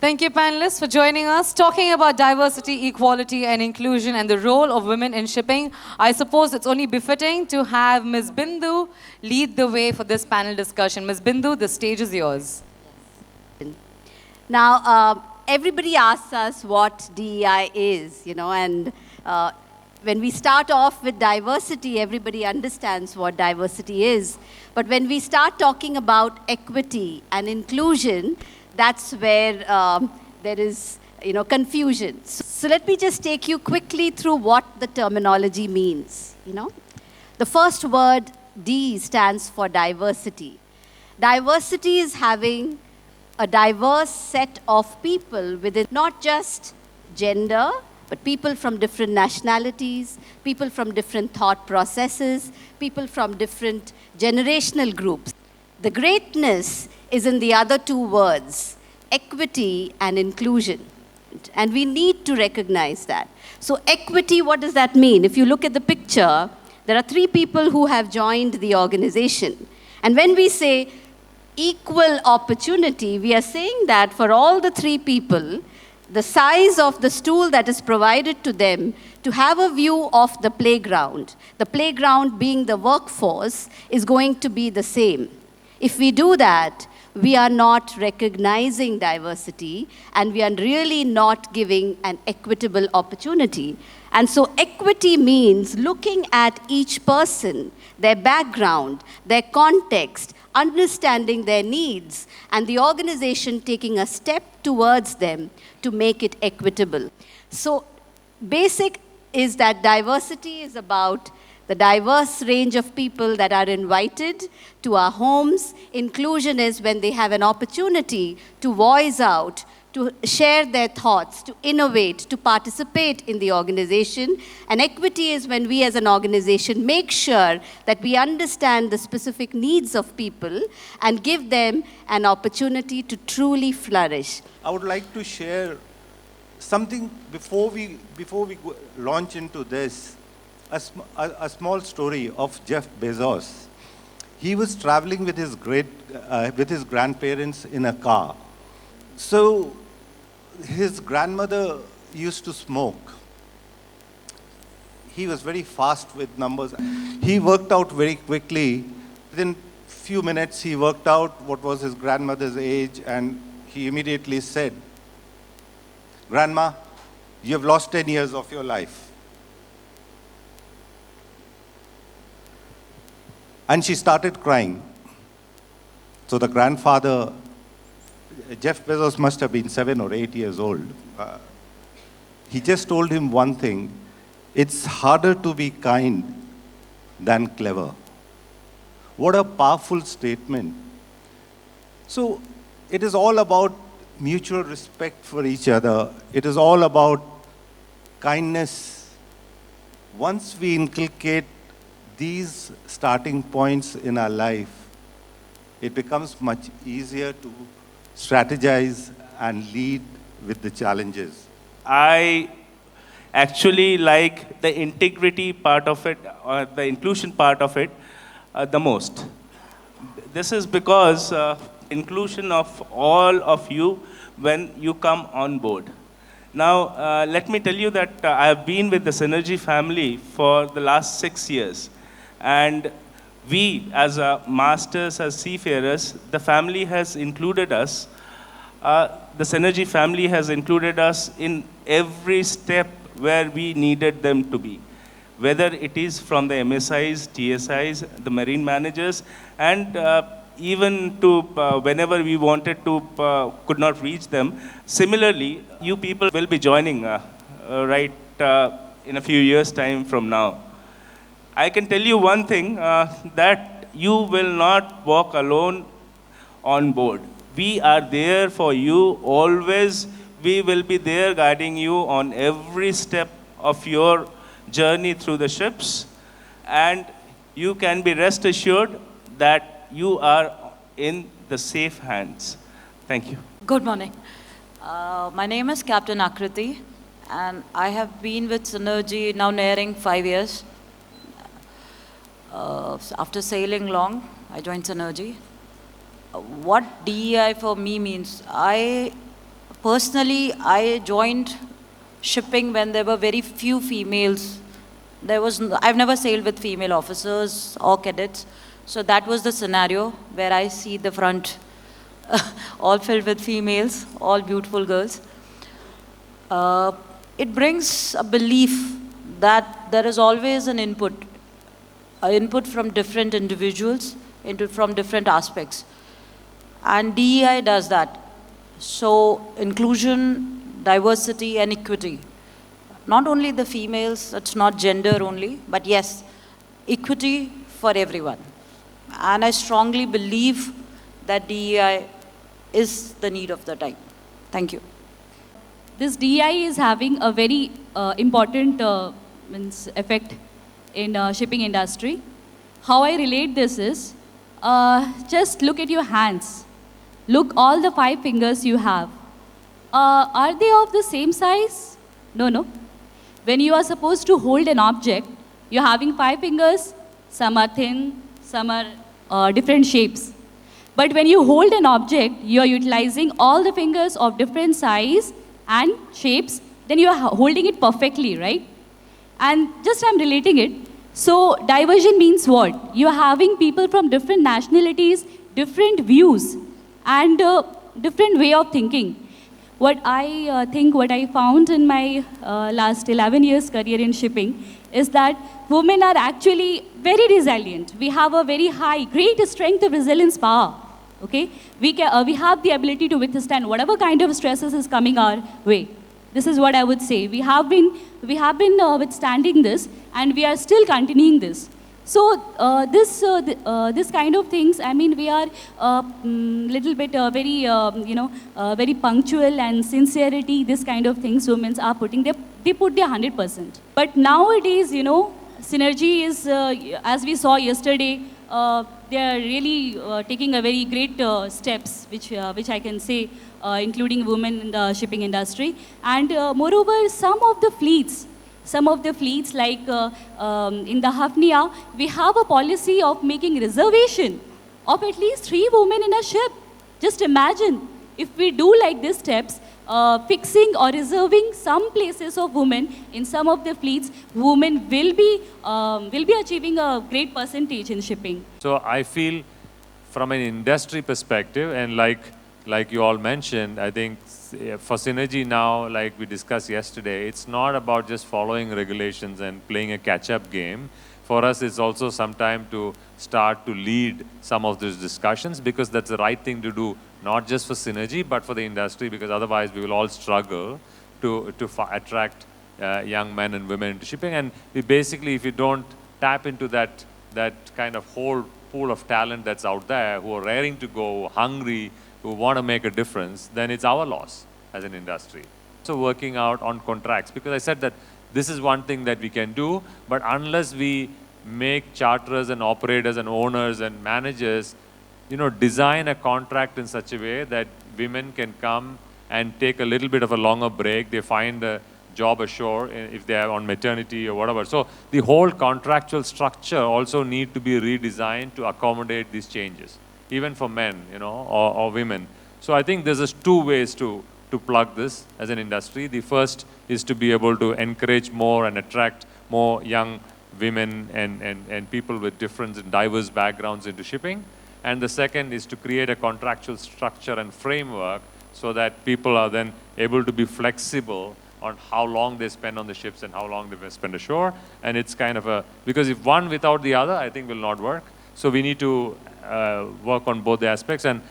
Thank you, panelists, for joining us. Talking about diversity, equality, and inclusion and the role of women in shipping, I suppose it's only befitting to have Ms. Bindu lead the way for this panel discussion. Ms. Bindu, the stage is yours. Now, everybody asks us what DEI is, and when we start off with diversity, everybody understands what diversity is. But when we start talking about equity and inclusion, that's where there is, confusion. So let me just take you quickly through what the terminology means, The first word, D, stands for diversity. Diversity is having a diverse set of people within not just gender, but people from different nationalities, people from different thought processes, people from different generational groups. The greatness is in the other two words, equity and inclusion. And we need to recognize that. So equity, what does that mean? If you look at the picture, there are three people who have joined the organization. And when we say equal opportunity, we are saying that for all the three people, the size of the stool that is provided to them to have a view of the playground being the workforce, is going to be the same. If we do that, we are not recognizing diversity and we are really not giving an equitable opportunity. And so equity means looking at each person, their background, their context, understanding their needs, and the organization taking a step towards them to make it equitable. So basic is that diversity is about the diverse range of people that are invited to our homes. Inclusion is when they have an opportunity to voice out, to share their thoughts, to innovate, to participate in the organization. And equity is when we as an organization make sure that we understand the specific needs of people and give them an opportunity to truly flourish. I would like to share something before we launch into this. A small story of Jeff Bezos. He was traveling with his grandparents in a car. So his grandmother used to smoke. He was very fast with numbers. He worked out very quickly. Within few minutes, he worked out what was his grandmother's age, and he immediately said, "Grandma, you have lost 10 years of your life." And she started crying. So the grandfather, Jeff Bezos must have been 7 or 8 years old. He just told him one thing: it's harder to be kind than clever. What a powerful statement. So it is all about mutual respect for each other. It is all about kindness. Once we inculcate these starting points in our life, it becomes much easier to strategize and lead with the challenges. I actually like the integrity part of it, or the inclusion part of it, the most. This is because inclusion of all of you when you come on board. Now, let me tell you that I have been with the Synergy family for the last 6 years. And we, as masters, as seafarers, the family has included us. The Synergy family has included us in every step where we needed them to be. Whether it is from the MSIs, TSIs, the marine managers, and even to whenever we wanted to, could not reach them. Similarly, you people will be joining in a few years' time from now. I can tell you one thing, that you will not walk alone on board. We are there for you always. We will be there guiding you on every step of your journey through the ships. And you can be rest assured that you are in the safe hands. Thank you. Good morning. My name is Captain Akriti, and I have been with Synergy now nearing 5 years. After sailing long, I joined Synergy. What DEI for me means, I Personally, I joined shipping when there were very few females. I've never sailed with female officers or cadets. So that was the scenario where I see the front all filled with females, all beautiful girls. It brings a belief that there is always an input from different individuals, from different aspects. And DEI does that. So inclusion, diversity, and equity. Not only the females, it's not gender only, but yes, equity for everyone. And I strongly believe that DEI is the need of the time. Thank you. This DEI is having a very important effect in shipping industry. How I relate this is, just look at your hands. Look all the 5 fingers you have. Are they of the same size? No, no. When you are supposed to hold an object, you're having 5 fingers, some are thin, some are different shapes. But when you hold an object, you're utilizing all the fingers of different size and shapes, then you're holding it perfectly, right? And just I'm relating it. So diversion means what? You're having people from different nationalities, different views, and different way of thinking. What I think, what I found in my last 11 years career in shipping is that women are actually very resilient. We have a very high, great strength of resilience power. Okay, we have the ability to withstand whatever kind of stresses is coming our way. This is what I would say. We have been withstanding this, and we are still continuing this. So this kind of things, I mean, we are little bit very punctual, and sincerity, this kind of things women are putting, they put their 100%. But nowadays, synergy is, as we saw yesterday, they are really taking a very great steps, which I can say, including women in the shipping industry. And moreover, some of the fleets like in the Hafnia, we have a policy of making reservation of at least 3 women in a ship. Just imagine, if we do like these steps, fixing or reserving some places of women in some of the fleets, women will be achieving a great percentage in shipping. So I feel from an industry perspective, and like you all mentioned, I think for Synergy now, like we discussed yesterday, it's not about just following regulations and playing a catch-up game. For us, it's also some time to start to lead some of these discussions, because that's the right thing to do, not just for Synergy, but for the industry, because otherwise we will all struggle to attract young men and women into shipping. And we basically, if you don't tap into that kind of whole pool of talent that's out there, who are raring to go, hungry, who want to make a difference, then it's our loss as an industry. So working out on contracts, because I said that this is one thing that we can do, but unless we make charterers and operators and owners and managers, design a contract in such a way that women can come and take a little bit of a longer break, they find a job ashore if they are on maternity or whatever. So the whole contractual structure also need to be redesigned to accommodate these changes, even for men, or women. So I think there's 2 ways to plug this as an industry. The first is to be able to encourage more and attract more young women and people with different and diverse backgrounds into shipping. And the second is to create a contractual structure and framework so that people are then able to be flexible on how long they spend on the ships and how long they spend ashore. And it's kind of because if one without the other, I think will not work. So we need to work on both the aspects. And